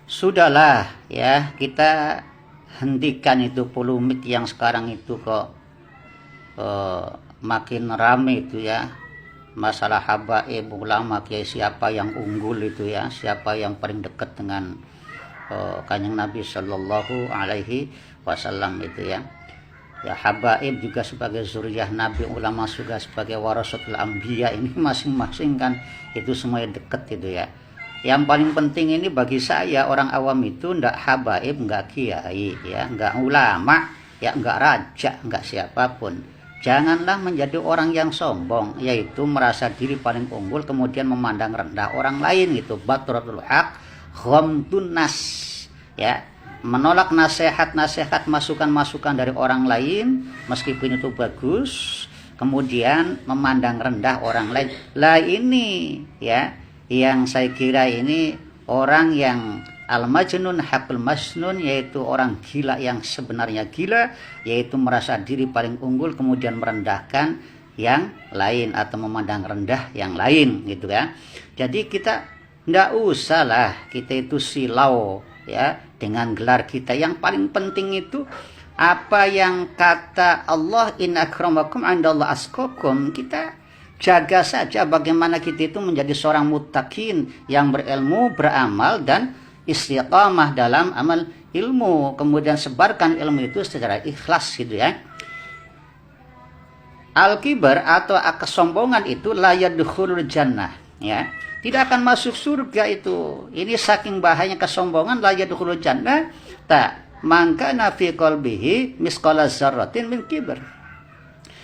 Sudahlah ya, kita hentikan itu polemik yang sekarang itu kok makin rame itu ya. Masalah habaib ulama kiai, siapa yang unggul itu ya, siapa yang paling dekat dengan Kanjeng Nabi Shallallahu Alaihi Wasallam itu ya. Ya, habaib juga sebagai zuriyah Nabi, ulama juga sebagai warasatul anbiya, ini masing-masing kan itu semuanya dekat itu ya. Yang paling penting ini bagi saya orang awam itu ndak habaib, nggak kiai ya, nggak ulama ya, nggak raja, nggak siapapun. Janganlah menjadi orang yang sombong, yaitu merasa diri paling unggul kemudian memandang rendah orang lain gitu. Batratul haq, ghamtun nas ya, menolak nasihat-nasihat, masukan-masukan dari orang lain meskipun itu bagus, kemudian memandang rendah orang lain. Lah ini ya yang saya kira ini orang yang al-majnun hakul masnun, yaitu orang gila yang sebenarnya gila, yaitu merasa diri paling unggul kemudian merendahkan yang lain atau memandang rendah yang lain gitu ya. Jadi kita ndak usah lah kita itu silau ya dengan gelar kita. Yang paling penting itu apa yang kata Allah, inna akramakum indallahi atqakum, kita jaga saja bagaimana kita itu menjadi seorang muttaqin yang berilmu, beramal dan istiqamah dalam amal ilmu, kemudian sebarkan ilmu itu secara ikhlas gitu ya. Al-kibar atau kesombongan itu la yadkhulul jannah ya, tidak akan masuk surga itu. Ini saking bahayanya kesombongan, la yadkhulul jannah tak mangka fi qalbihi misqala dzarratin min kibar.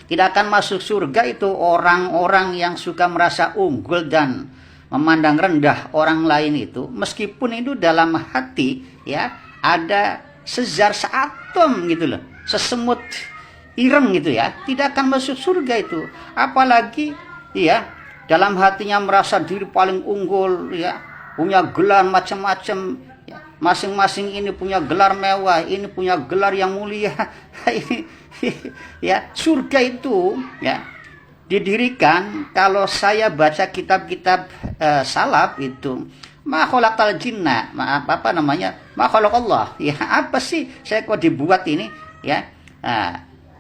Tidak akan masuk surga itu orang-orang yang suka merasa unggul dan memandang rendah orang lain itu, meskipun itu dalam hati ya ada sezar seatom gitu loh, sesemut ireng gitu ya, tidak akan masuk surga itu. Apalagi ya dalam hatinya merasa diri paling unggul ya, punya gelar macam-macam ya, masing-masing ini punya gelar mewah, ini punya gelar yang mulia. Ini ya, surga itu ya didirikan, kalau saya baca kitab-kitab salaf itu, ma khalaqal jinna, ma khalaqallah ya, apa sih saya kok dibuat ini ya.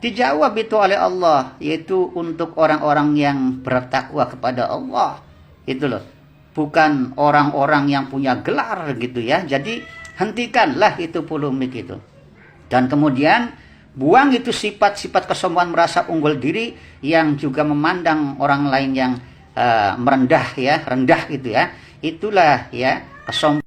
Dijawab itu oleh Allah, yaitu untuk orang-orang yang bertakwa kepada Allah itu loh, bukan orang-orang yang punya gelar gitu ya. Jadi hentikanlah itu polemik itu, dan kemudian buang itu sifat-sifat kesombongan, merasa unggul diri yang juga memandang orang lain yang merendah ya, rendah gitu ya. Itulah ya kesombongan.